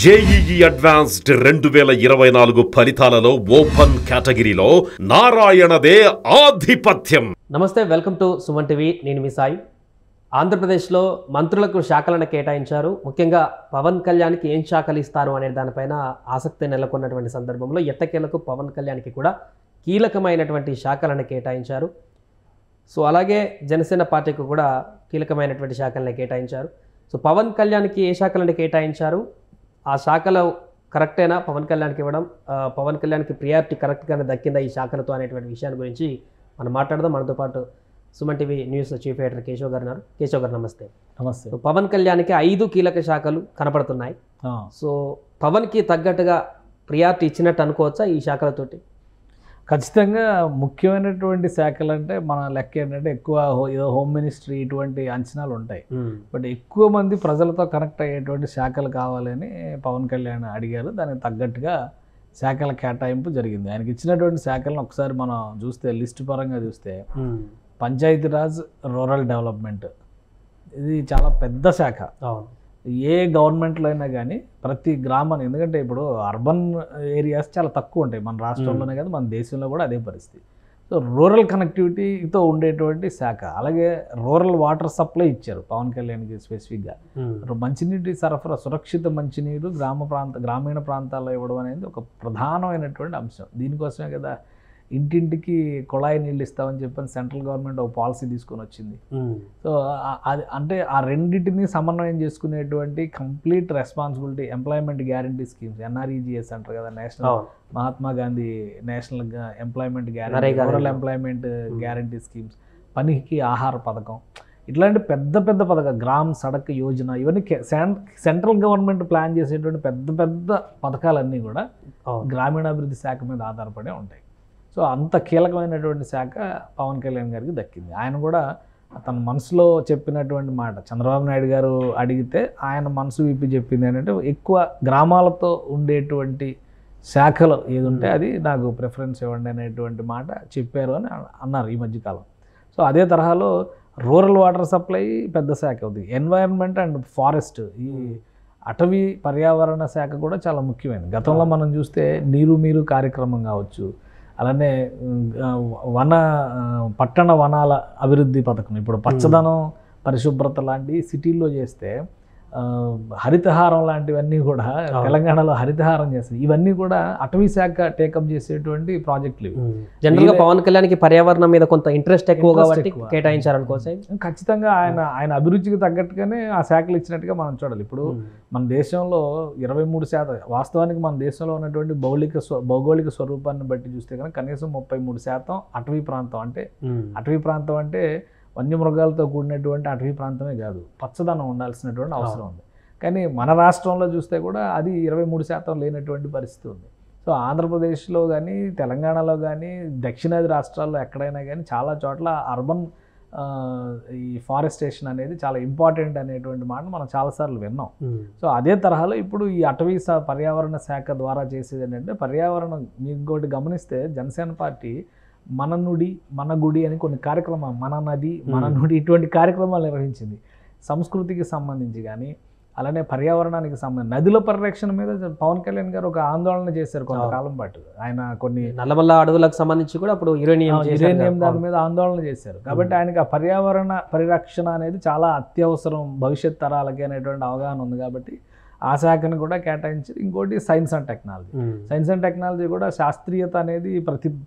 JEE advanced 2024 ఫలితాలలో open కేటగిరీలో నారాయణదే ఆధిపత్యం. నమస్తే, వెల్కమ్ టు సుమన్ టీవీ. నేను మీ సాయి. ఆంధ్రప్రదేశ్లో మంత్రులకు శాఖలను కేటాయించారు. ముఖ్యంగా పవన్ కళ్యాణ్కి ఏం శాఖలు ఇస్తారు అనే దానిపైన ఆసక్తి నెలకొన్నటువంటి సందర్భంలో ఎట్టకేలకు పవన్ కళ్యాణ్కి కూడా కీలకమైనటువంటి శాఖలను కేటాయించారు. సో అలాగే జనసేన పార్టీకి కూడా కీలకమైనటువంటి శాఖలను కేటాయించారు. సో పవన్ కళ్యాణ్కి ఏ శాఖలను కేటాయించారు, ఆ శాఖలో కరెక్టేనా పవన్ కళ్యాణ్కి ఇవ్వడం, పవన్ కళ్యాణ్కి ప్రియారిటీ కరెక్ట్గానే దక్కిందా ఈ శాఖలతో అనేటువంటి విషయాన్ని గురించి మనం మాట్లాడదాం. మనతో పాటు Suman TV news chief editor Keshav గారు ఉన్నారు. కేశవ్ గారు నమస్తే. నమస్తే. పవన్ కళ్యాణ్కి 5 కీలక శాఖలు కనపడుతున్నాయి. సో పవన్కి తగ్గట్టుగా ప్రియారిటీ ఇచ్చినట్టు అనుకోవచ్చా ఈ శాఖలతోటి? ఖచ్చితంగా ముఖ్యమైనటువంటి శాఖలు అంటే మన లెక్క ఏంటంటే ఎక్కువ ఏదో హోమ్ మినిస్ట్రీ ఇటువంటి అంచనాలు ఉంటాయి. బట్ ఎక్కువ మంది ప్రజలతో కనెక్ట్ అయ్యేటువంటి శాఖలు కావాలని పవన్ కళ్యాణ్ అడిగారు. దానికి తగ్గట్టుగా శాఖల కేటాయింపు జరిగింది. ఆయనకి ఇచ్చినటువంటి శాఖలను ఒకసారి మనం చూస్తే లిస్టు పరంగా చూస్తే పంచాయతీరాజ్, రూరల్ డెవలప్మెంట్ ఇది చాలా పెద్ద శాఖ. ఏ గవర్నమెంట్లో అయినా కానీ ప్రతి గ్రామాన్ని, ఎందుకంటే ఇప్పుడు అర్బన్ ఏరియాస్ చాలా తక్కువ ఉంటాయి మన రాష్ట్రంలోనే కాదు మన దేశంలో కూడా అదే పరిస్థితి. సో రూరల్ కనెక్టివిటీతో ఉండేటువంటి శాఖ. అలాగే రూరల్ వాటర్ సప్లై ఇచ్చారు పవన్ కళ్యాణ్కి స్పెసిఫిక్గా. మంచినీటి సరఫరా, సురక్షిత మంచినీరు గ్రామీణ ప్రాంతాల్లో ఇవ్వడం అనేది ఒక ప్రధానమైనటువంటి అంశం. దీనికోసమే కదా ఇంటింటికి కుళాయి నీళ్ళు ఇస్తామని చెప్పని సెంట్రల్ గవర్నమెంట్ ఒక పాలసీ తీసుకొని వచ్చింది. సో అది అంటే ఆ రెండింటిని సమన్వయం చేసుకునేటువంటి complete responsibility employment guarantee schemes, NREGS అంటారు కదా, national Mahatma Gandhi national employment guarantee, rural employment guarantee schemes, పనికి ఆహార పథకం, ఇట్లాంటి పెద్ద పెద్ద పథకాలు, గ్రామ్ సడక్ యోజన, ఇవన్నీ సెంట్రల్ గవర్నమెంట్ ప్లాన్ చేసేటువంటి పెద్ద పెద్ద పథకాలన్నీ కూడా గ్రామీణాభివృద్ధి శాఖ మీద ఆధారపడే ఉంటాయి. సో అంత కీలకమైనటువంటి శాఖ పవన్ కళ్యాణ్ గారికి దక్కింది. ఆయన కూడా తన మనసులో చెప్పినటువంటి మాట చంద్రబాబు నాయుడు గారు అడిగితే ఆయన మనసు విప్పి చెప్పింది ఏంటంటే ఎక్కువ గ్రామాలతో ఉండేటువంటి శాఖలు ఏది ఉంటే అది నాకు ప్రిఫరెన్స్ ఇవ్వండి అనేటువంటి మాట చెప్పారు అని అన్నారు ఈ మధ్యకాలం. సో అదే తరహాలో రూరల్ వాటర్ సప్లై పెద్ద శాఖ ఉంది. ఎన్వైరన్మెంట్ అండ్ ఫారెస్ట్, ఈ అటవీ పర్యావరణ శాఖ కూడా చాలా ముఖ్యమైనది. గతంలో మనం చూస్తే నీరు మీరు కార్యక్రమం కావచ్చు, అలానే పట్టణ వనాల అభివృద్ధి పథకం, ఇప్పుడు పచ్చదనం పరిశుభ్రత లాంటి సిటీల్లో చేస్తే హరితహారం లాంటివన్నీ కూడా తెలంగాణలో హరితహారం చేస్తుంది. ఇవన్నీ కూడా అటవీ శాఖ టేకప్ చేసేటువంటి ప్రాజెక్టులు. జనరల్గా పవన్ కళ్యాణ్కి పర్యావరణం మీద కొంత ఇంట్రెస్ట్ ఎక్కువ కాబట్టి కేటాయించారనుకోసం. ఖచ్చితంగా ఆయన అభిరుచికి తగ్గట్టుగానే ఆ శాఖలు ఇచ్చినట్టుగా మనం చూడాలి. ఇప్పుడు మన దేశంలో 23%, వాస్తవానికి మన దేశంలో ఉన్నటువంటి భౌగోళిక స్వరూపాన్ని బట్టి చూస్తే కనుక కనీసం 33% అటవీ ప్రాంతం. అంటే అటవీ ప్రాంతం అంటే వన్యమృగాలతో కూడినటువంటి అటవీ ప్రాంతమే కాదు, పచ్చదనం ఉండాల్సినటువంటి అవసరం ఉంది. కానీ మన రాష్ట్రంలో చూస్తే కూడా అది 23% లేనటువంటి పరిస్థితి ఉంది. సో ఆంధ్రప్రదేశ్లో కానీ తెలంగాణలో కానీ దక్షిణాది రాష్ట్రాల్లో ఎక్కడైనా కానీ చాలా చోట్ల అర్బన్ ఈ ఫారెస్టేషన్ అనేది చాలా ఇంపార్టెంట్ అనేటువంటి మాట మనం చాలాసార్లు విన్నాం. సో అదే తరహాలో ఇప్పుడు ఈ అటవీ పర్యావరణ శాఖ ద్వారా చేసేది ఏంటంటే పర్యావరణం. ఇంకోటి గమనిస్తే జనసేన పార్టీ మన నుడి మన గుడి అని కొన్ని కార్యక్రమాలు, మన నది మన నుడి ఇటువంటి కార్యక్రమాలు నిర్వహించింది. సంస్కృతికి సంబంధించి కానీ అలానే పర్యావరణానికి సంబంధించి నదుల పరిరక్షణ మీద పవన్ కళ్యాణ్ గారు ఒక ఆందోళన చేశారు కొంతకాలం పాటు. ఆయన కొన్ని నల్లమల్ల అడవులకు సంబంధించి కూడా అప్పుడు యురేనియం దాని మీద ఆందోళన చేశారు. కాబట్టి ఆయనకి ఆ పర్యావరణ పరిరక్షణ అనేది చాలా అత్యవసరం భవిష్యత్ తరాలకి అనేటువంటి అవగాహన ఉంది. కాబట్టి ఆ శాఖను కూడా కేటాయించి, ఇంకోటి science and technology. Science and technology కూడా శాస్త్రీయత అనేది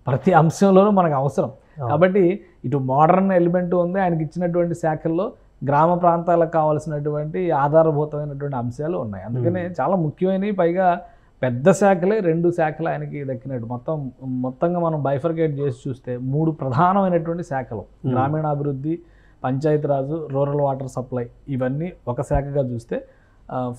ప్రతి అంశంలోనూ మనకు అవసరం. కాబట్టి ఇటు మోడర్న్ ఎలిమెంట్ ఉంది ఆయనకి ఇచ్చినటువంటి శాఖల్లో, గ్రామ ప్రాంతాలకు కావాల్సినటువంటి ఆధారభూతమైనటువంటి అంశాలు ఉన్నాయి. అందుకనే చాలా ముఖ్యమైనవి, పైగా పెద్ద శాఖలే 2 శాఖలు ఆయనకి దక్కినట్టు. మొత్తంగా మనం బైఫర్కేట్ చేసి చూస్తే 3 ప్రధానమైనటువంటి శాఖలు, గ్రామీణాభివృద్ధి, పంచాయతీరాజు, రూరల్ వాటర్ సప్లై, ఇవన్నీ ఒక శాఖగా చూస్తే,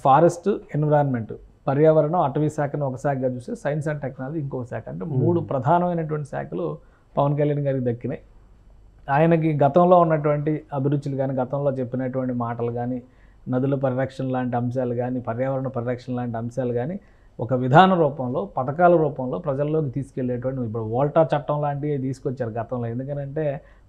ఫారెస్ట్, ఎన్విరాన్మెంట్, పర్యావరణం, అటవీ శాఖను ఒక శాఖగా చూస్తే, సైన్స్ అండ్ టెక్నాలజీ ఇంకొక శాఖ. అంటే 3 ప్రధానమైనటువంటి శాఖలు పవన్ కళ్యాణ్ గారికి దక్కినాయి. ఆయనకి గతంలో ఉన్నటువంటి అభిరుచులు కానీ, గతంలో చెప్పినటువంటి మాటలు కానీ, నదుల పరిరక్షణ లాంటి అంశాలు కానీ, పర్యావరణ పరిరక్షణ లాంటి అంశాలు కానీ ఒక విధాన రూపంలో పథకాల రూపంలో ప్రజల్లోకి తీసుకెళ్లేటువంటి ఇప్పుడు వోల్టా చట్టం లాంటివి తీసుకొచ్చారు గతంలో. ఎందుకంటే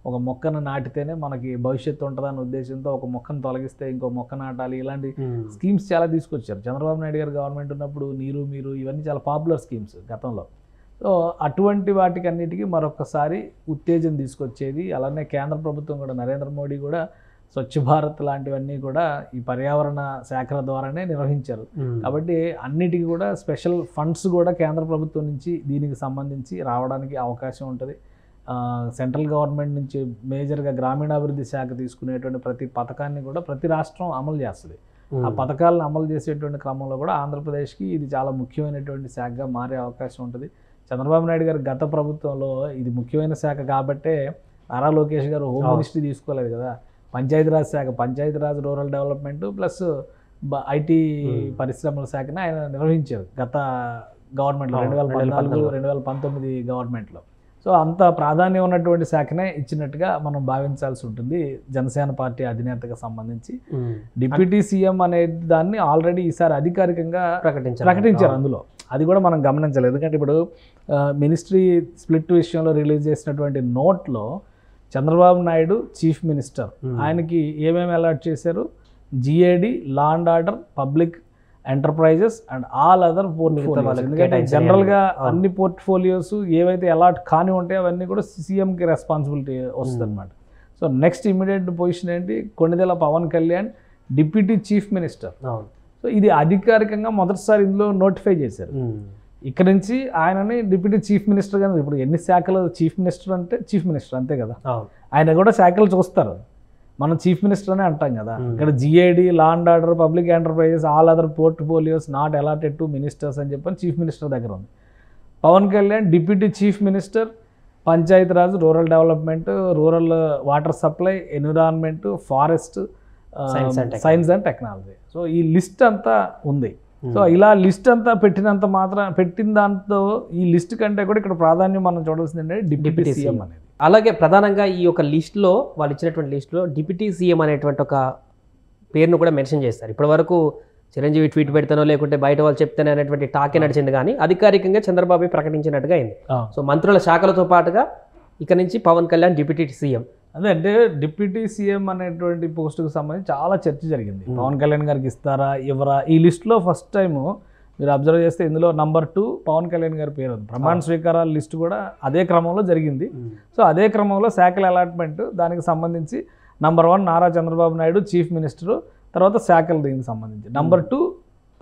ఒక మొక్కను నాటితేనే మనకి భవిష్యత్తు ఉంటుందన్న ఉద్దేశంతో ఒక మొక్కను తొలగిస్తే ఇంకో మొక్క నాటాలి, ఇలాంటి స్కీమ్స్ చాలా తీసుకొచ్చారు. చంద్రబాబు నాయుడు గారు గవర్నమెంట్ ఉన్నప్పుడు నీరు మీరు ఇవన్నీ చాలా పాపులర్ స్కీమ్స్ గతంలో. సో అటువంటి వాటికి అన్నిటికీ మరొకసారి ఉత్తేజం తీసుకొచ్చేది. అలానే కేంద్ర ప్రభుత్వం కూడా నరేంద్ర మోడీ కూడా స్వచ్ఛ భారత్ లాంటివన్నీ కూడా ఈ పర్యావరణ శాఖల ద్వారానే నిర్వహించారు. కాబట్టి అన్నిటికీ కూడా స్పెషల్ ఫండ్స్ కూడా కేంద్ర ప్రభుత్వం నుంచి దీనికి సంబంధించి రావడానికి అవకాశం ఉంటుంది. సెంట్రల్ గవర్నమెంట్ నుంచి మేజర్గా గ్రామీణాభివృద్ధి శాఖ తీసుకునేటువంటి ప్రతి పథకాన్ని కూడా ప్రతి రాష్ట్రం అమలు చేస్తుంది. ఆ పథకాలను అమలు చేసేటువంటి క్రమంలో కూడా ఆంధ్రప్రదేశ్కి ఇది చాలా ముఖ్యమైనటువంటి శాఖగా మారే అవకాశం ఉంటుంది. చంద్రబాబు నాయుడు గారు గత ప్రభుత్వంలో ఇది ముఖ్యమైన శాఖ కాబట్టే నారా లోకేష్ గారు హోమ్ మినిస్ట్రీ తీసుకోలేదు కదా. పంచాయతీరాజ్ శాఖ, Panchayati Raj rural development plus IT పరిశ్రమల శాఖని ఆయన నిర్వహించారు గత గవర్నమెంట్లో 2014-2019 గవర్నమెంట్లో. సో అంత ప్రాధాన్యం ఉన్నటువంటి శాఖనే ఇచ్చినట్టుగా మనం భావించాల్సి ఉంటుంది జనసేన పార్టీ అధినేతకు సంబంధించి. డిప్యూటీ సీఎం అనే దాన్ని ఆల్రెడీ ఈసారి అధికారికంగా ప్రకటించారు. అందులో అది కూడా మనం గమనించాలి. ఎందుకంటే ఇప్పుడు మినిస్ట్రీ స్ప్లిట్ విషయంలో రిలీజ్ చేసినటువంటి నోట్లో చంద్రబాబు నాయుడు చీఫ్ మినిస్టర్, ఆయనకి ఏమేమి అలాట్ చేశారు, GAD, law and order, public enterprises and all other portfolios. ఎందుకంటే జనరల్గా అన్ని పోర్ట్ఫోలియోస్ ఏవైతే అలాట్ కాని ఉంటాయో అవన్నీ కూడా సీఎంకి రెస్పాన్సిబిలిటీ వస్తుంది అనమాట. సో నెక్స్ట్ ఇమీడియట్ పొజిషన్ ఏంటి, Konidela Pawan Kalyan deputy chief minister. So ఇది అధికారికంగా మొదటిసారి ఇందులో నోటిఫై చేశారు. ఇక్కడ నుంచి ఆయనని డిప్యూటీ చీఫ్ మినిస్టర్ గానే. ఇప్పుడు ఎన్ని శాఖలు చీఫ్ మినిస్టర్ అంటే చీఫ్ మినిస్టర్ అంతే కదా, ఆయన కూడా శాఖలు చూస్తారు. మనం చీఫ్ మినిస్టర్ అనే అంటాం కదా. ఇక్కడ GAD, law and order, public enterprises, all other portfolios not allotted to ministers అని చెప్పని చీఫ్ మినిస్టర్ దగ్గర ఉంది. Pawan Kalyan deputy chief minister Panchayati Raj, rural development, rural water supply, environment, forest, science and technology. So ఈ list అంతా ఉంది. సో ఇలా list అంతా పెట్టిన దాంతో ఈ లిస్ట్ కంటే కూడా ఇక్కడ ప్రాధాన్యం మనం చూడాల్సింది ఏంటంటే డిప్యూటీ సీఎం అనేది. అలాగే ప్రధానంగా ఈ యొక్క లిస్టులో వాళ్ళు ఇచ్చినటువంటి లిస్టులో డిప్యూటీ సీఎం అనేటువంటి ఒక పేరును కూడా మెన్షన్ చేస్తారు. ఇప్పటి వరకు చిరంజీవి ట్వీట్ పెడతానో లేకుంటే బయట వాళ్ళు చెప్తానే అనేటువంటి టాకే నడిచింది, కానీ అధికారికంగా చంద్రబాబు ప్రకటించినట్టుగా అయింది. సో మంత్రుల శాఖలతో పాటుగా ఇక నుంచి పవన్ కళ్యాణ్ డిప్యూటీ సీఎం. అదే అంటే డిప్యూటీ సీఎం అనేటువంటి పోస్టుకు సంబంధించి చాలా చర్చ జరిగింది. పవన్ కళ్యాణ్ గారికి ఇస్తారా ఇవ్వరా. ఈ లిస్టులో ఫస్ట్ టైము మీరు అబ్జర్వ్ చేస్తే ఇందులో నంబర్ 2 పవన్ కళ్యాణ్ గారి పేరు ఉంది. ప్రమాణ స్వీకారాల లిస్టు కూడా అదే క్రమంలో జరిగింది. సో అదే క్రమంలో శాఖల అలాట్మెంట్ దానికి సంబంధించి number 1 Nara Chandrababu Naidu chief minister, తర్వాత శాఖలు దీనికి సంబంధించి. Number 2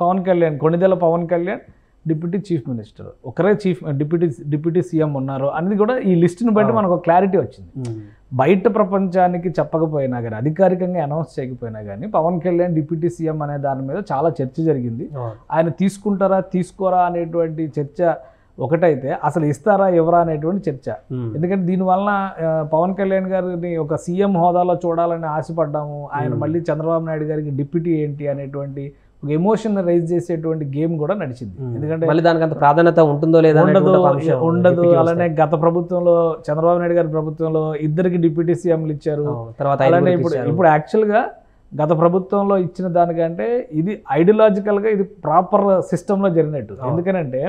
Pawan Kalyan, Konidela Pawan Kalyan deputy chief minister, ఒకరే డిప్యూటీ సీఎం ఉన్నారు అనేది కూడా ఈ లిస్టుని బట్టి మనకు క్లారిటీ వచ్చింది. బయట ప్రపంచానికి చెప్పకపోయినా కానీ, అధికారికంగా అనౌన్స్ చేయకపోయినా కానీ పవన్ కళ్యాణ్ డిప్యూటీ సీఎం అనే దాని మీద చాలా చర్చ జరిగింది. ఆయన తీసుకుంటారా తీసుకోరా అనేటువంటి చర్చ ఒకటైతే, అసలు ఇస్తారా ఎవరా అనేటువంటి చర్చ. ఎందుకంటే దీనివల్ల పవన్ కళ్యాణ్ గారిని ఒక సీఎం హోదాలో చూడాలని ఆశపడ్డాము, ఆయన మళ్ళీ చంద్రబాబు నాయుడు గారికి డిప్యూటీ ఏంటి అనేటువంటి ఒక ఎమోషన్ రైజ్ చేసేటువంటి గేమ్ కూడా నడిచింది. ఎందుకంటే మళ్ళీ దానికి అంత ప్రాధాన్యత ఉంటుందో లేదా ఉండదు. అలానే గత ప్రభుత్వంలో చంద్రబాబు నాయుడు గారి ప్రభుత్వంలో ఇద్దరికి డిప్యూటీ సీఎంలు ఇచ్చారు. అలానే ఇప్పుడు యాక్చువల్గా గత ప్రభుత్వంలో ఇచ్చిన దానికంటే ఇది ఐడియాలజికల్గా ఇది ప్రాపర్ సిస్టంలో జరిగినట్టు. ఎందుకనంటే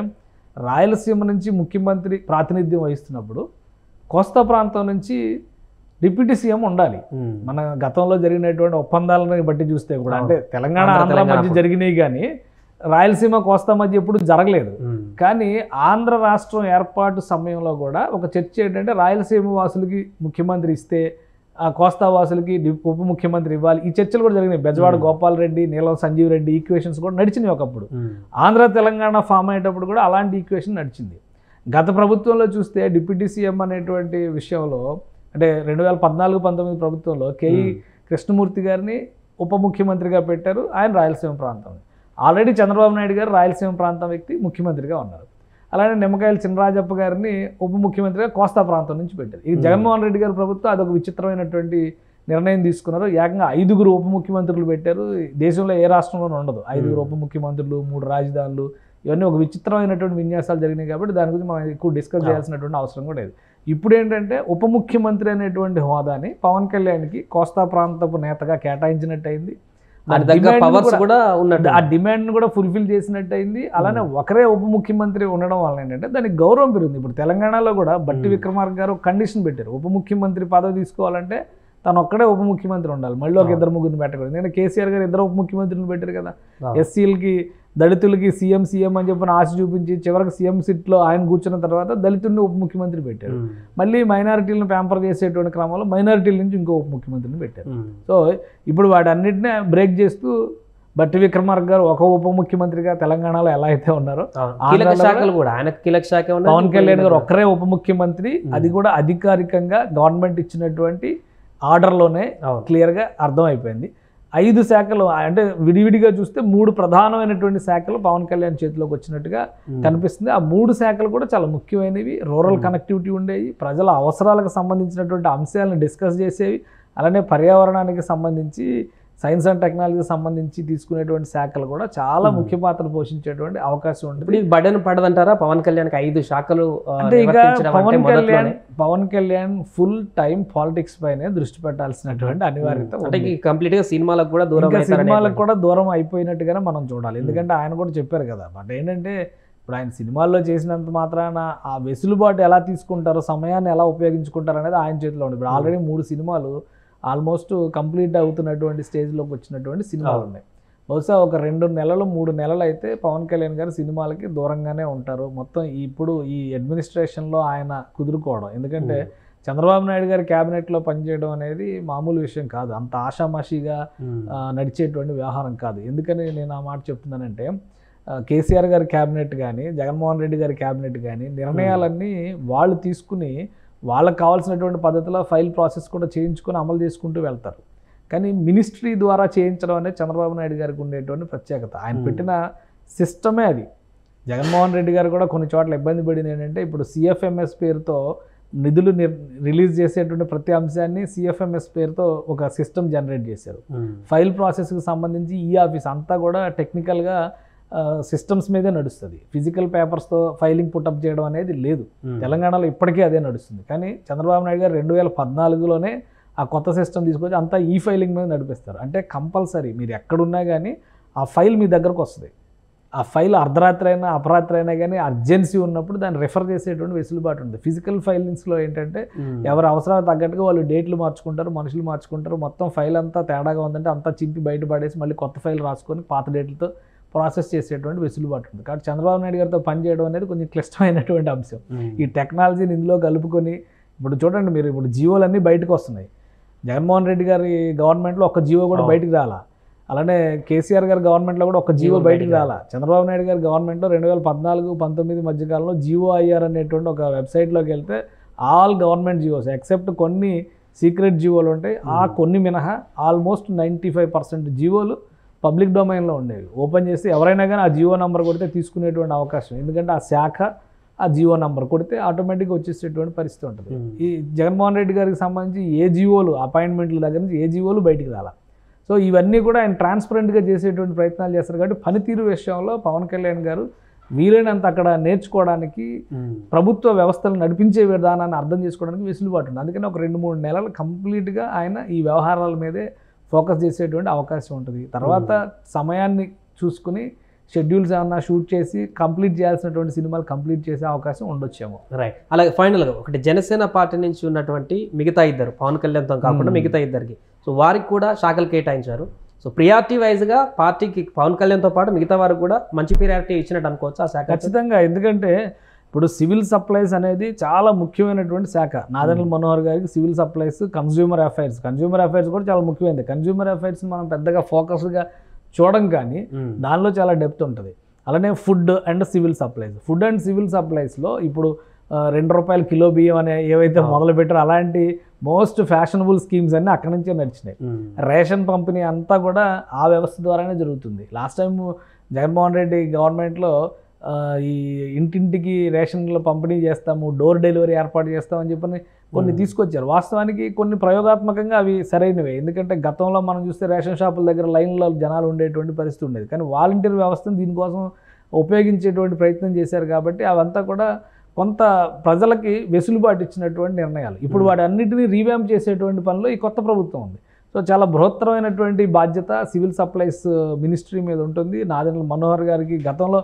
రాయలసీమ నుంచి ముఖ్యమంత్రి ప్రాతినిధ్యం వహిస్తున్నప్పుడు కోస్తా ప్రాంతం నుంచి డిప్యూటీ సీఎం ఉండాలి. మన గతంలో జరిగినటువంటి ఒప్పందాలను బట్టి చూస్తే కూడా, అంటే తెలంగాణ ఆంధ్ర మధ్య జరిగినాయి కానీ రాయలసీమ కోస్తా మధ్య ఎప్పుడు జరగలేదు. కానీ ఆంధ్ర రాష్ట్రం ఏర్పాటు సమయంలో కూడా ఒక చర్చ ఏంటంటే రాయలసీమ వాసులకి ముఖ్యమంత్రి ఇస్తే ఆ కోస్తా వాసులకి ఉప ముఖ్యమంత్రి ఇవ్వాలి. ఈ చర్చలు కూడా జరిగినాయి. బెజవాడ గోపాల్ రెడ్డి, నీలం సంజీవ్ రెడ్డి ఈక్వేషన్స్ కూడా నడిచినాయి ఒకప్పుడు. ఆంధ్ర తెలంగాణ ఫామ్ అయ్యేటప్పుడు కూడా అలాంటి ఈక్వేషన్ నడిచింది. గత ప్రభుత్వంలో చూస్తే డిప్యూటీ సీఎం అనేటువంటి విషయంలో, అంటే 2014-19 ప్రభుత్వంలో కేఈ కృష్ణమూర్తి గారిని ఉప ముఖ్యమంత్రిగా పెట్టారు. ఆయన రాయలసీమ ప్రాంతం. ఆల్రెడీ చంద్రబాబు నాయుడు గారు రాయలసీమ ప్రాంతం వ్యక్తి ముఖ్యమంత్రిగా ఉన్నారు. అలానే నిమ్మకాయల చినరాజప్ప గారిని ఉప ముఖ్యమంత్రిగా కోస్తా ప్రాంతం నుంచి పెట్టారు. ఈ జగన్మోహన్ రెడ్డి గారి ప్రభుత్వం అదొక విచిత్రమైనటువంటి నిర్ణయం తీసుకున్నారు. ఏకంగా 5 ఉప ముఖ్యమంత్రులు పెట్టారు. దేశంలో ఏ రాష్ట్రంలోనూ ఉండదు 5 ఉప ముఖ్యమంత్రులు, 3 రాజధానులు. ఇవన్నీ ఒక విచిత్రమైనటువంటి విన్యాసాలు జరిగినాయి. కాబట్టి దాని గురించి మనం ఎక్కువ డిస్కస్ చేయాల్సినటువంటి అవసరం కూడా లేదు. ఇప్పుడు ఏంటంటే ఉప ముఖ్యమంత్రి అనేటువంటి హోదాని పవన్ కళ్యాణ్కి కోస్తా ప్రాంతపు నేతగా కేటాయించినట్టు అయింది. దాని దగ్గర పవర్స్ కూడా ఉన్నట్టు ఆ డిమాండ్ని కూడా ఫుల్ఫిల్ చేసినట్టు అయింది. అలానే ఒకరే ఉప ముఖ్యమంత్రి ఉండడం వల్ల ఏంటంటే దానికి గౌరవం పెరిగింది. ఇప్పుడు తెలంగాణలో కూడా బట్టి విక్రమార్క గారు కండిషన్ పెట్టారు, ఉప ముఖ్యమంత్రి పదవి తీసుకోవాలంటే తను ఒక్కడే ఉప ముఖ్యమంత్రి ఉండాలి, మళ్ళీ ఒక ఇద్దరు ముగ్గురిని పెట్టకూడదు. ఎందుకంటే కేసీఆర్ గారు ఇద్దరు ఉప ముఖ్యమంత్రులను పెట్టారు కదా. ఎస్సీలకి దళితులకి సీఎం అని చెప్పిన ఆశ చూపించి చివరికి సీఎం సీట్లో ఆయన కూర్చున్న తర్వాత దళితుడిని ఉప ముఖ్యమంత్రి పెట్టారు. మళ్ళీ మైనారిటీలను ప్యాంపర్ చేసేటువంటి క్రమంలో మైనారిటీల నుంచి ఇంకో ఉప ముఖ్యమంత్రిని పెట్టారు. సో ఇప్పుడు వాటన్నిటిని బ్రేక్ చేస్తూ బట్టి విక్రమార్క గారు ఒక ఉప ముఖ్యమంత్రిగా తెలంగాణలో ఎలా అయితే ఉన్నారో పవన్ కళ్యాణ్ గారు ఒక్కరే ఉప ముఖ్యమంత్రి, అది కూడా అధికారికంగా గవర్నమెంట్ ఇచ్చినటువంటి ఆర్డర్లోనే క్లియర్గా అర్థమైపోయింది. 5 శాఖలు అంటే విడివిడిగా చూస్తే 3 ప్రధానమైనటువంటి శాఖలు పవన్ కళ్యాణ్ చేతిలోకి వచ్చినట్టుగా కనిపిస్తుంది. ఆ 3 శాఖలు కూడా చాలా ముఖ్యమైనవి, రూరల్ కనెక్టివిటీ ఉండేవి, ప్రజల అవసరాలకు సంబంధించినటువంటి అంశాలను డిస్కస్ చేసేవి, అలానే పర్యావరణానికి సంబంధించి సైన్స్ అండ్ టెక్నాలజీకి సంబంధించి తీసుకునేటువంటి శాఖలు కూడా చాలా ముఖ్య పాత్ర పోషించేటువంటి అవకాశం ఉంటుంది. ఇది బడన్ పడదంటారా పవన్ కళ్యాణ్కి 5 శాఖలు? అంటే ఇక Pawan Kalyan full time politics పైనే దృష్టి పెట్టాల్సినటువంటి అనివార్యత. అంటే కంప్లీట్ గా సినిమాలకు కూడా దూరం అయిపోయినట్టుగానే మనం చూడాలి. ఎందుకంటే ఆయన కూడా చెప్పారు కదా. బట్ ఏంటంటే ఇప్పుడు ఆయన సినిమాల్లో చేసినంత మాత్రాన ఆ వెసులుబాటు ఎలా తీసుకుంటారో, సమయాన్ని ఎలా ఉపయోగించుకుంటారు అనేది ఆయన చేతిలో ఉంది. ఇప్పుడు ఆల్రెడీ 3 సినిమాలు ఆల్మోస్ట్ కంప్లీట్ అవుతున్నటువంటి స్టేజ్లోకి వచ్చినటువంటి సినిమాలు ఉన్నాయి. బహుశా ఒక 2 నెలలు 3 నెలలు అయితే పవన్ కళ్యాణ్ గారు సినిమాలకి దూరంగానే ఉంటారు. మొత్తం ఇప్పుడు ఈ అడ్మినిస్ట్రేషన్లో ఆయన కుదురుకోవడం, ఎందుకంటే చంద్రబాబు నాయుడు గారి క్యాబినెట్లో పనిచేయడం అనేది మామూలు విషయం కాదు, అంత ఆషామాషిగా నడిచేటువంటి వ్యవహారం కాదు. ఎందుకని నేను ఆ మాట చెప్తున్నానంటే కేసీఆర్ గారి క్యాబినెట్ కానీ జగన్మోహన్ రెడ్డి గారి క్యాబినెట్ కానీ నిర్ణయాలన్నీ వాళ్ళు తీసుకుని వాళ్ళకి కావాల్సినటువంటి పద్ధతిలో ఫైల్ ప్రాసెస్ కూడా చేయించుకొని అమలు చేసుకుంటూ వెళ్తారు. కానీ మినిస్ట్రీ ద్వారా చేయించడం అనేది చంద్రబాబు నాయుడు గారికి ఉండేటువంటి ప్రత్యేకత. ఆయన పెట్టిన సిస్టమే అది. జగన్మోహన్ రెడ్డి గారు కూడా కొన్ని చోట్ల ఇబ్బంది పడింది ఏంటంటే, ఇప్పుడు సిఎఫ్ఎంఎస్ పేరుతో నిధులు రిలీజ్ చేసేటువంటి ప్రతి అంశాన్ని సిఎఫ్ఎంఎస్ పేరుతో ఒక సిస్టమ్ జనరేట్ చేశారు. ఫైల్ ప్రాసెస్కి సంబంధించి ఈ ఆఫీస్ అంతా కూడా టెక్నికల్గా సిస్టమ్స్ మీదే నడుస్తుంది. ఫిజికల్ పేపర్స్తో ఫైలింగ్ పుటప్ చేయడం అనేది లేదు. తెలంగాణలో ఇప్పటికీ అదే నడుస్తుంది. కానీ చంద్రబాబు నాయుడు గారు 2014లోనే ఆ కొత్త సిస్టమ్ తీసుకొచ్చి అంతా ఈ ఫైలింగ్ మీద నడిపిస్తారు. అంటే కంపల్సరీ మీరు ఎక్కడున్నా కానీ ఆ ఫైల్ మీ దగ్గరకు వస్తుంది. ఆ ఫైల్ అర్ధరాత్రి అయినా అపరాత్రి అయినా కానీ అర్జెన్సీ ఉన్నప్పుడు దాన్ని రెఫర్ చేసేటువంటి వెసులుబాటు ఉంది. ఫిజికల్ ఫైలింగ్స్లో ఏంటంటే ఎవరి అవసరాలు తగ్గట్టుగా వాళ్ళు డేట్లు మార్చుకుంటారు, మనుషులు మార్చుకుంటారు. మొత్తం ఫైల్ అంతా తేడాగా ఉందంటే అంతా చింపి బయటపడేసి మళ్ళీ కొత్త ఫైల్ రాసుకొని పాత డేట్లతో ప్రాసెస్ చేసేటువంటి వెసులుబాటు ఉంది. కాబట్టి చంద్రబాబు నాయుడు గారితో పనిచేయడం అనేది కొంచెం క్లిష్టమైనటువంటి అంశం. ఈ టెక్నాలజీని ఇందులో కలుపుకొని ఇప్పుడు చూడండి, మీరు ఇప్పుడు జీవోలన్నీ బయటకు వస్తున్నాయి. జగన్మోహన్ రెడ్డి గారి గవర్నమెంట్లో ఒక జీవో కూడా బయటికి రాలా. అలానే కేసీఆర్ గారి గవర్నమెంట్లో కూడా ఒక జీవో బయటికి రాలా. చంద్రబాబు నాయుడు గారి గవర్నమెంట్లో 2014-19 మధ్యకాలంలో GOIR అనేటువంటి ఒక వెబ్సైట్లోకి వెళ్తే ఆల్ గవర్నమెంట్ జీవోస్ ఎక్సెప్ట్ కొన్ని సీక్రెట్ జీవోలు ఉంటాయి, ఆ కొన్ని మినహా ఆల్మోస్ట్ 95% జీవోలు పబ్లిక్ డొమైన్లో ఉండేవి. ఓపెన్ చేసి ఎవరైనా కానీ ఆ జియో నెంబర్ కొడితే తీసుకునేటువంటి అవకాశం, ఎందుకంటే ఆ శాఖ ఆ జియో నెంబర్ కొడితే ఆటోమేటిక్గా వచ్చేసేటువంటి పరిస్థితి ఉంటుంది. ఈ జగన్మోహన్ రెడ్డి గారికి సంబంధించి ఏ జీవోలు అపాయింట్మెంట్ల దగ్గర నుంచి ఏ జీవోలు బయటికి రాలా. సో ఇవన్నీ కూడా ఆయన ట్రాన్స్పరెంట్గా చేసేటువంటి ప్రయత్నాలు చేస్తారు. కాబట్టి పనితీరు విషయంలో పవన్ కళ్యాణ్ గారు వీలైనంత అక్కడ నేర్చుకోవడానికి, ప్రభుత్వ వ్యవస్థలు నడిపించే విధానాన్ని అర్థం చేసుకోవడానికి వెసులుబాటు ఉంది. అందుకని ఒక 2-3 నెలలు కంప్లీట్గా ఆయన ఈ వ్యవహారాల మీదే ఫోకస్ చేసేటువంటి అవకాశం ఉంటుంది. తర్వాత సమయాన్ని చూసుకుని షెడ్యూల్స్ ఏమన్నా షూట్ చేసి కంప్లీట్ చేయాల్సినటువంటి సినిమాలు కంప్లీట్ చేసే అవకాశం ఉండొచ్చేమో. రైట్. అలాగే ఫైనల్గా ఒకటి జనసేన పార్టీ నుంచి ఉన్నటువంటి మిగతా ఇద్దరు, పవన్ కళ్యాణ్తో కాకుండా మిగతా ఇద్దరికి, సో వారికి కూడా శాఖలు కేటాయించారు. సో ప్రియారిటీ వైజ్గా పార్టీకి పవన్ కళ్యాణ్తో పాటు మిగతా వారికి కూడా మంచి ప్రియారిటీ ఇచ్చినట్టు అనుకోవచ్చు ఆ శాఖ? ఖచ్చితంగా. ఎందుకంటే ఇప్పుడు సివిల్ సప్లైస్ అనేది చాలా ముఖ్యమైనటువంటి శాఖ. నాదెండ్ల మనోహర్ గారికి సివిల్ సప్లైస్, కన్జ్యూమర్ అఫైర్స్ కూడా చాలా ముఖ్యమైనది. కన్జ్యూమర్ అఫైర్స్ మనం పెద్దగా ఫోకస్గా చూడం, కానీ దానిలో చాలా డెప్త్ ఉంటుంది. అలానే ఫుడ్ అండ్ సివిల్ సప్లైస్లో ఇప్పుడు ₹2 కిలో బియ్యం అనే ఏవైతే మొదలు పెట్టారో అలాంటి మోస్ట్ ఫ్యాషనబుల్ స్కీమ్స్ అన్నీ అక్కడి నుంచే నడిచినాయి. రేషన్ పంపిణీ అంతా కూడా ఆ వ్యవస్థ ద్వారానే జరుగుతుంది. లాస్ట్ టైం జగన్మోహన్ రెడ్డి గవర్నమెంట్లో ఈ ఇంటింటికి రేషన్లు పంపిణీ చేస్తాము, డోర్ డెలివరీ ఏర్పాటు చేస్తామని చెప్పని కొన్ని తీసుకొచ్చారు. వాస్తవానికి కొన్ని ప్రయోగాత్మకంగా అవి సరైనవే. ఎందుకంటే గతంలో మనం చూస్తే రేషన్ షాపుల దగ్గర లైన్లో జనాలు ఉండేటువంటి పరిస్థితి ఉండేది. కానీ వాలంటీర్ వ్యవస్థను దీనికోసం ఉపయోగించేటువంటి ప్రయత్నం చేశారు. కాబట్టి అవంతా కూడా కొంత ప్రజలకి వెసులుబాటు ఇచ్చినటువంటి నిర్ణయాలు. ఇప్పుడు వాటి అన్నింటినీ రీవ్యాంప్ చేసేటువంటి పనిలో ఈ కొత్త ప్రభుత్వం ఉంది. సో చాలా బృహత్తరమైనటువంటి బాధ్యత సివిల్ సప్లైస్ మినిస్ట్రీ మీద ఉంటుంది. నాదెండ్ల మనోహర్ గారికి గతంలో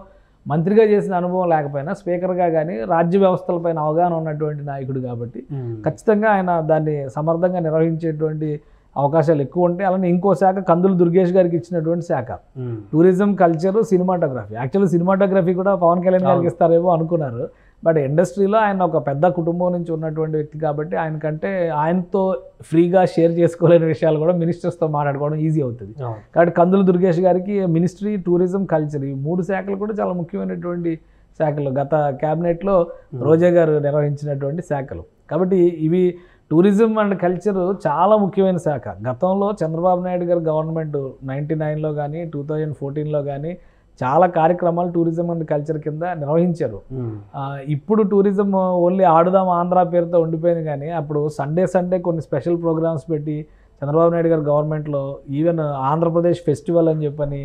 మంత్రిగా చేసిన అనుభవం లేకపోయినా స్పీకర్గా కానీ రాజ్య వ్యవస్థలపైన అవగాహన ఉన్నటువంటి నాయకుడు కాబట్టి ఖచ్చితంగా ఆయన దాన్ని సమర్థంగా నిర్వహించేటువంటి అవకాశాలు ఎక్కువ ఉంటాయి. అలానే ఇంకో శాఖ కందులు దుర్గేష్ గారికి ఇచ్చినటువంటి శాఖ tourism, culture, cinematography. Actually cinematography కూడా పవన్ కళ్యాణ్ గారికి ఇస్తారేమో అనుకున్నారు. బట్ ఇండస్ట్రీలో ఆయన ఒక పెద్ద కుటుంబం నుంచి ఉన్నటువంటి వ్యక్తి కాబట్టి ఆయనతో ఫ్రీగా షేర్ చేసుకోలేని విషయాలు కూడా మినిస్టర్స్తో మాట్లాడుకోవడం ఈజీ అవుతుంది. కాబట్టి కందులు దుర్గేష్ గారికి మినిస్ట్రీ, టూరిజం, కల్చర్ ఈ 3 శాఖలు కూడా చాలా ముఖ్యమైనటువంటి శాఖలు. గత క్యాబినెట్లో రోజా గారు నిర్వహించినటువంటి శాఖలు. కాబట్టి ఇవి టూరిజం అండ్ కల్చర్ చాలా ముఖ్యమైన శాఖ. గతంలో చంద్రబాబు నాయుడు గారు గవర్నమెంట్ 99లో కానీ 2014లో కానీ చాలా కార్యక్రమాలు టూరిజం అండ్ కల్చర్ కింద నిర్వహించారు. ఇప్పుడు టూరిజం ఓన్లీ ఆడుదాం ఆంధ్ర పేరుతో ఉండిపోయింది. కానీ అప్పుడు సండే కొన్ని స్పెషల్ ప్రోగ్రామ్స్ పెట్టి చంద్రబాబు నాయుడు గారు గవర్నమెంట్లో ఈవెన్ ఆంధ్రప్రదేశ్ ఫెస్టివల్ అని చెప్పని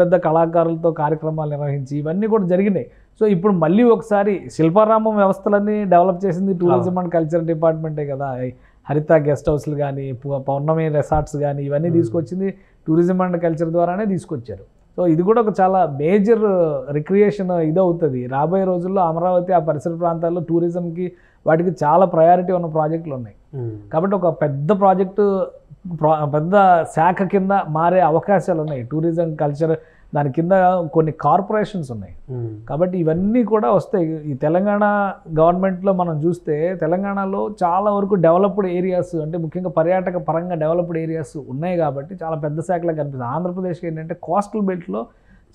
పెద్ద కళాకారులతో కార్యక్రమాలు నిర్వహించి ఇవన్నీ కూడా జరిగినాయి. సో ఇప్పుడు మళ్ళీ ఒకసారి శిల్పారామం వ్యవస్థలన్నీ డెవలప్ చేసింది టూరిజం అండ్ కల్చర్ డిపార్ట్మెంటే కదా. హరిత గెస్ట్ హౌస్లు కానీ, పౌర్ణమి రిసార్ట్స్ కానీ ఇవన్నీ తీసుకొచ్చింది టూరిజం అండ్ కల్చర్ ద్వారానే తీసుకొచ్చారు. సో ఇది కూడా ఒక చాలా మేజర్ రిక్రియేషన్ ఇదవుతుంది. రాబోయే రోజుల్లో అమరావతి ఆ పరిసర ప్రాంతాల్లో టూరిజంకి వాటికి చాలా ప్రయారిటీ ఉన్న ప్రాజెక్టులు ఉన్నాయి. కాబట్టి ఒక పెద్ద శాఖ కింద మారే అవకాశాలు ఉన్నాయి. టూరిజం, కల్చర్ దాని కింద కొన్ని కార్పొరేషన్స్ ఉన్నాయి. కాబట్టి ఇవన్నీ కూడా వస్తాయి. ఈ తెలంగాణ గవర్నమెంట్లో మనం చూస్తే తెలంగాణలో చాలా వరకు డెవలప్డ్ ఏరియాస్, అంటే ముఖ్యంగా పర్యాటక పరంగా డెవలప్డ్ ఏరియాస్ ఉన్నాయి కాబట్టి చాలా పెద్ద శాఖలా కనిపిస్తుంది. ఆంధ్రప్రదేశ్కి ఏంటంటే కోస్టల్ బెల్ట్లో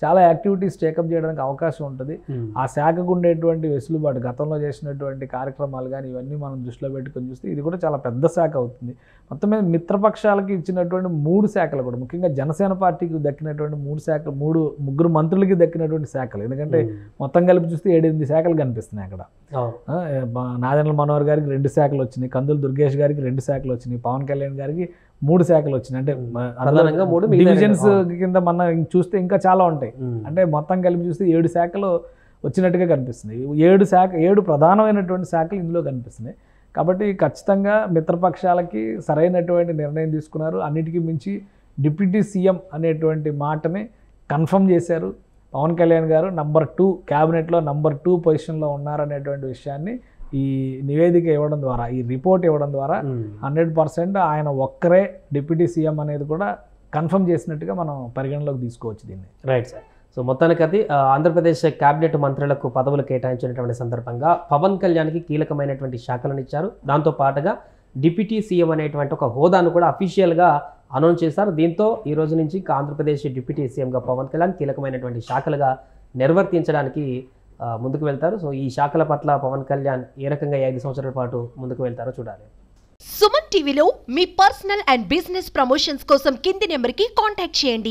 చాలా యాక్టివిటీస్ టేకప్ చేయడానికి అవకాశం ఉంటుంది. ఆ శాఖకు ఉండేటువంటి వెసులుబాటు, గతంలో చేసినటువంటి కార్యక్రమాలు కానీ ఇవన్నీ మనం దృష్టిలో పెట్టుకొని చూస్తే ఇది కూడా చాలా పెద్ద శాఖ అవుతుంది. మొత్తం మీద మిత్రపక్షాలకి ఇచ్చినటువంటి 3 శాఖలు కూడా, ముఖ్యంగా జనసేన పార్టీకి దక్కినటువంటి 3 శాఖలు, ముగ్గురు మంత్రులకి దక్కినటువంటి శాఖలు. ఎందుకంటే మొత్తం కలిపి చూస్తే 7-8 శాఖలు కనిపిస్తున్నాయి అక్కడ. నాదెండ్ల మనోహర్ గారికి 2 శాఖలు వచ్చినాయి, కందులు దుర్గేష్ గారికి 2 శాఖలు వచ్చినాయి, పవన్ కళ్యాణ్ గారికి 3 శాఖలు వచ్చినాయి. అంటే డివిజన్స్ కింద మనం చూస్తే ఇంకా చాలా ఉంటాయి. అంటే మొత్తం కలిపి చూస్తే 7 శాఖలు వచ్చినట్టుగా కనిపిస్తుంది. 7 ప్రధానమైనటువంటి శాఖలు ఇందులో కనిపిస్తున్నాయి. కాబట్టి ఖచ్చితంగా మిత్రపక్షాలకి సరైనటువంటి నిర్ణయం తీసుకున్నారు. అన్నిటికీ మించి డిప్యూటీ సీఎం అనేటువంటి మాటని కన్ఫర్మ్ చేశారు. పవన్ కళ్యాణ్ గారు నంబర్ 2 క్యాబినెట్లో నంబర్ 2 పొజిషన్లో ఉన్నారనేటువంటి విషయాన్ని ఈ నివేదిక ఇవ్వడం ద్వారా, ఈ రిపోర్ట్ ఇవ్వడం ద్వారా 100% ఆయన ఒక్కరే డిప్యూటీ సీఎం అనేది కూడా కన్ఫర్మ్ చేసినట్టుగా మనం పరిగణలోకి తీసుకోవచ్చు దీన్ని. Right sir. సో మొత్తానికి అది ఆంధ్రప్రదేశ్ క్యాబినెట్ మంత్రులకు పదవులు కేటాయించినటువంటి సందర్భంగా పవన్ కళ్యాణ్కి కీలకమైనటువంటి శాఖలను ఇచ్చారు. దాంతో పాటుగా డిప్యూటీ సీఎం అనేటువంటి ఒక హోదాను కూడా అఫీషియల్గా అనౌన్స్ చేశారు. దీంతో ఈ రోజు నుంచి ఆంధ్రప్రదేశ్ డిప్యూటీ సీఎంగా పవన్ కళ్యాణ్ కీలకమైనటువంటి శాఖలుగా నిర్వర్తించడానికి ముందుకు వెళ్తారు. సో ఈ శాఖల పట్ల పవన్ కళ్యాణ్ ఏ రకంగా 5 సంవత్సరాల పాటు ముందుకు వెళ్తారో చూడాలి. సుమన్ టీవీలో మీ పర్సనల్ అండ్ బిజినెస్ ప్రమోషన్స్ కోసం కింది నెంబర్కి కాంటాక్ట్ చేయండి.